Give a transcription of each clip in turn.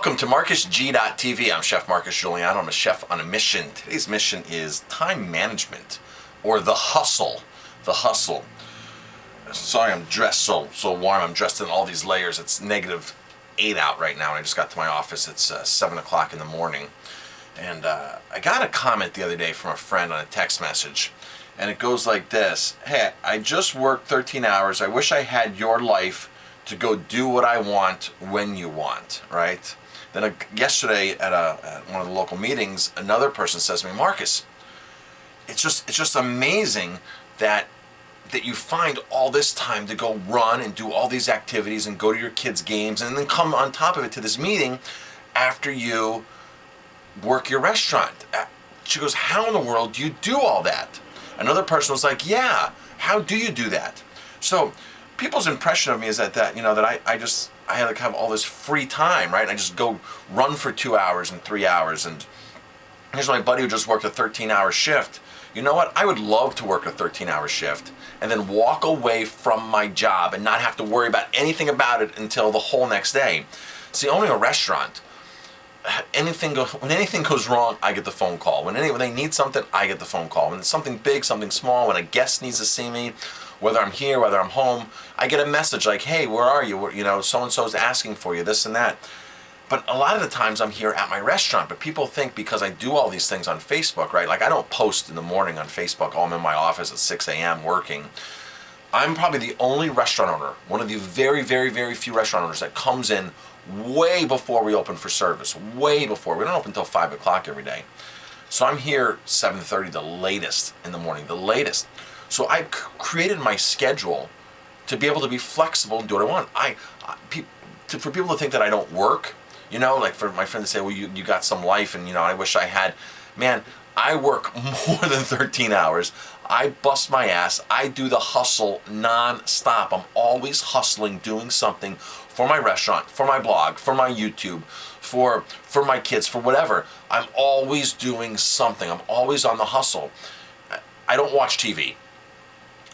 Welcome to MarcusG.tv. I'm Chef Marcus Giuliano. I'm a chef on a mission. Today's mission is time management, or the hustle. The hustle. Sorry, I'm dressed so warm. I'm dressed in all these layers. It's -8 out right now, and I just got to my office. It's 7 o'clock in the morning. And I got a comment the other day from a friend on a text message, and it goes like this. Hey, I just worked 13 hours. I wish I had your life to go do what I want when you want, right? Then yesterday at one of the local meetings, another person says to me, Marcus, it's just amazing that you find all this time to go run and do all these activities and go to your kids' games and then come on top of it to this meeting after you work your restaurant. She goes, how in the world do you do all that? Another person was like, yeah, how do you do that? So people's impression of me is that I had to have all this free time, right? I just go run for 2 hours and 3 hours. And here's my buddy who just worked a 13-hour shift. You know what? I would love to work a 13-hour shift and then walk away from my job and not have to worry about anything about it until the whole next day. See, owning a restaurant, when anything goes wrong, I get the phone call. When they need something, I get the phone call. When it's something big, something small, when a guest needs to see me, whether I'm here, whether I'm home, I get a message like, hey, where are you? So-and-so's asking for you, this and that. But a lot of the times I'm here at my restaurant, but people think because I do all these things on Facebook, right? Like I don't post in the morning on Facebook, oh, I'm in my office at 6 a.m. working. I'm probably the only restaurant owner, one of the very, very, very few restaurant owners that comes in way before we open for service, way before. We don't open until 5 o'clock every day. So I'm here 7:30, the latest in the morning, the latest. So I created my schedule to be able to be flexible and do what I want. For people to think that I don't work, like for my friend to say, well, you got some life and, I wish I had. Man, I work more than 13 hours. I bust my ass. I do the hustle non-stop. I'm always hustling, doing something for my restaurant, for my blog, for my YouTube, for my kids, for whatever. I'm always doing something. I'm always on the hustle. I don't watch TV.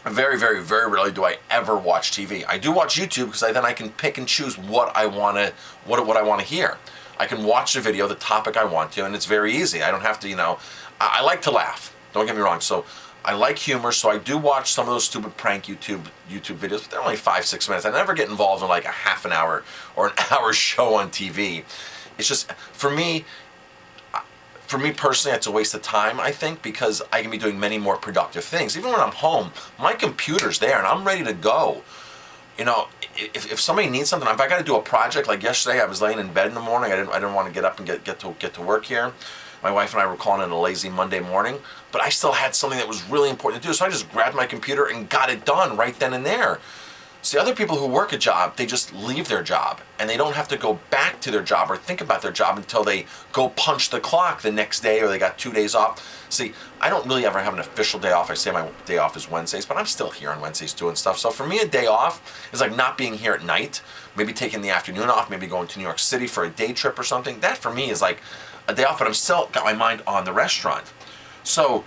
Very, very, very rarely do I ever watch TV. I do watch YouTube because then I can pick and choose what I want to hear. I can watch the video, the topic I want to, and it's very easy. I don't have to, I like to laugh. Don't get me wrong. So I like humor, so I do watch some of those stupid prank YouTube videos, but they're only 5-6 minutes. I never get involved in like a half an hour or an hour show on TV. It's just, for me personally, it's a waste of time, I think, because I can be doing many more productive things. Even when I'm home, my computer's there and I'm ready to go. If somebody needs something, if I got to do a project, like yesterday, I was laying in bed in the morning. I didn't want to get up and get to work here. My wife and I were calling it a lazy Monday morning, but I still had something that was really important to do, so I just grabbed my computer and got it done right then and there. See, other people who work a job, they just leave their job, and they don't have to go back to their job or think about their job until they go punch the clock the next day or they got 2 days off. See, I don't really ever have an official day off. I say my day off is Wednesdays, but I'm still here on Wednesdays doing stuff. So for me, a day off is like not being here at night, maybe taking the afternoon off, maybe going to New York City for a day trip or something. That for me is like a day off, but I'm still got my mind on the restaurant. So,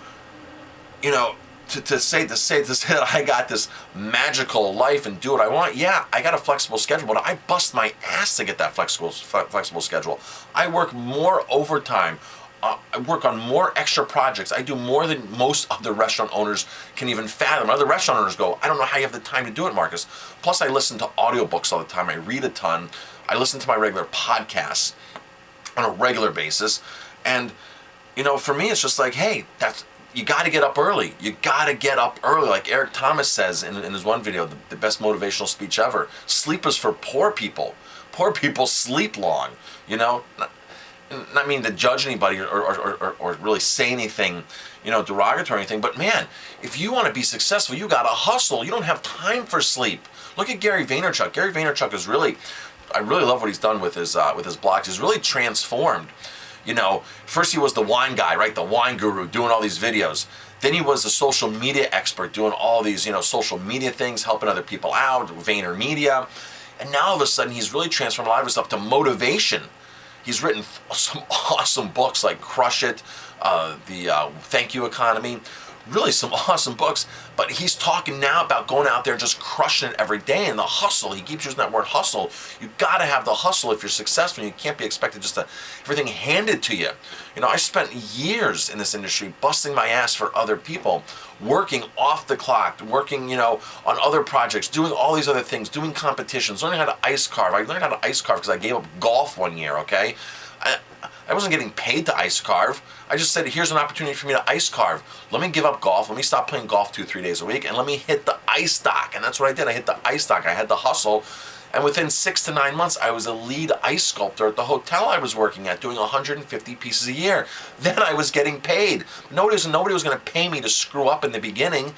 to say that I got this magical life and do what I want, yeah, I got a flexible schedule, but I bust my ass to get that flexible schedule. I work more overtime. I work on more extra projects. I do more than most other restaurant owners can even fathom. Other restaurant owners go, I don't know how you have the time to do it, Marcus. Plus, I listen to audiobooks all the time. I read a ton. I listen to my regular podcasts on a regular basis. And, for me, it's just like, hey, you got to get up early. You got to get up early. Like Eric Thomas says in his one video, the best motivational speech ever. Sleep is for poor people. Poor people sleep long, Not mean to judge anybody or really say anything, derogatory or anything. But man, if you want to be successful, you got to hustle. You don't have time for sleep. Look at Gary Vaynerchuk. Gary Vaynerchuk is I really love what he's done with his blogs. He's really transformed. First he was the wine guy, right? The wine guru doing all these videos. Then he was a social media expert doing all these, social media things, helping other people out, VaynerMedia. And now all of a sudden he's really transformed a lot of his stuff to motivation. He's written some awesome books like Crush It, the Thank You Economy. really some awesome books, but he's talking now about going out there and just crushing it every day, and the hustle. He keeps using that word hustle. You got to have the hustle if you're successful. You can't be expected just to everything handed to you. You know, I spent years in this industry busting my ass for other people, working off the clock, working, you know, on other projects, doing all these other things, doing competitions, learning how to ice carve. I learned how to ice carve because I gave up golf one year, okay? I wasn't getting paid to ice carve. I just said, here's an opportunity for me to ice carve. Let me give up golf. Let me stop playing golf 2-3 days a week, and let me hit the ice dock. And that's what I did. I hit the ice dock. I had the hustle. And within 6 to 9 months, I was a lead ice sculptor at the hotel I was working at, doing 150 pieces a year. Then I was getting paid. Nobody was going to pay me to screw up in the beginning,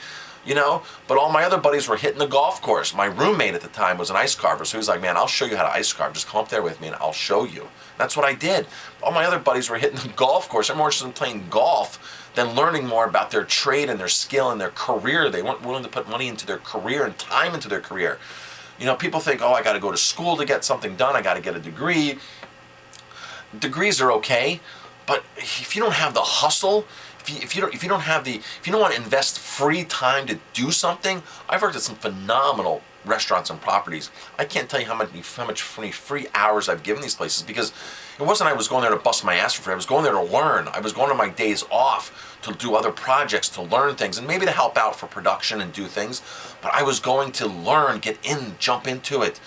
you know, but all my other buddies were hitting the golf course. My roommate at the time was an ice carver, so he was like, man, I'll show you how to ice carve. Just come up there with me and I'll show you. That's what I did. All my other buddies were hitting the golf course. They're more interested in playing golf than learning more about their trade and their skill and their career. They weren't willing to put money into their career and time into their career. You know, people think, oh, I got to go to school to get something done. I got to get a degree. Degrees are okay, but if you don't have the hustle, if you don't want to invest free time to do something, I've worked at some phenomenal restaurants and properties. I can't tell you how much free hours I've given these places, because it wasn't I was going there to bust my ass for free. I was going there to learn. I was going on my days off to do other projects, to learn things, and maybe to help out for production and do things. But I was going to learn, get in, jump into it.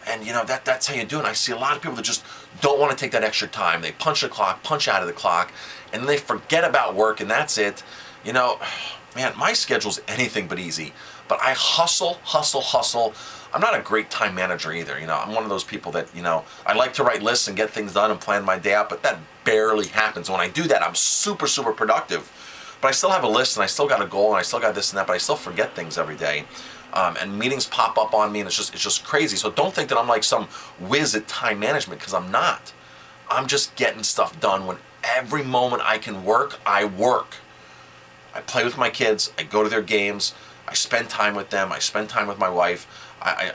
And you know, that's how you do it. And I see a lot of people that just don't want to take that extra time. They punch the clock, punch out of the clock, and they forget about work, and that's it. You know, man, my schedule's anything but easy. But I hustle. I'm not a great time manager either. You know, I'm one of those people that, you know, I like to write lists and get things done and plan my day out, but that barely happens. When I do that, I'm super productive. But I still have a list, and I still got a goal, and I still got this and that, but I still forget things every day. And meetings pop up on me, and it's just crazy. So don't think that I'm like some whiz at time management, because I'm not. I'm just getting stuff done. When every moment I can work, I work. I play with my kids. I go to their games. I spend time with them. I spend time with my wife.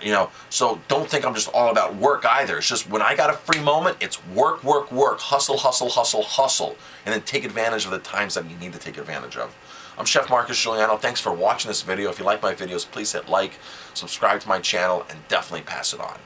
You know, so don't think I'm just all about work either. It's just when I got a free moment, it's work, hustle, and then take advantage of the times that you need to take advantage of. I'm Chef Marcus Giuliano. Thanks for watching this video. If you like my videos, please hit like, subscribe to my channel, and definitely pass it on.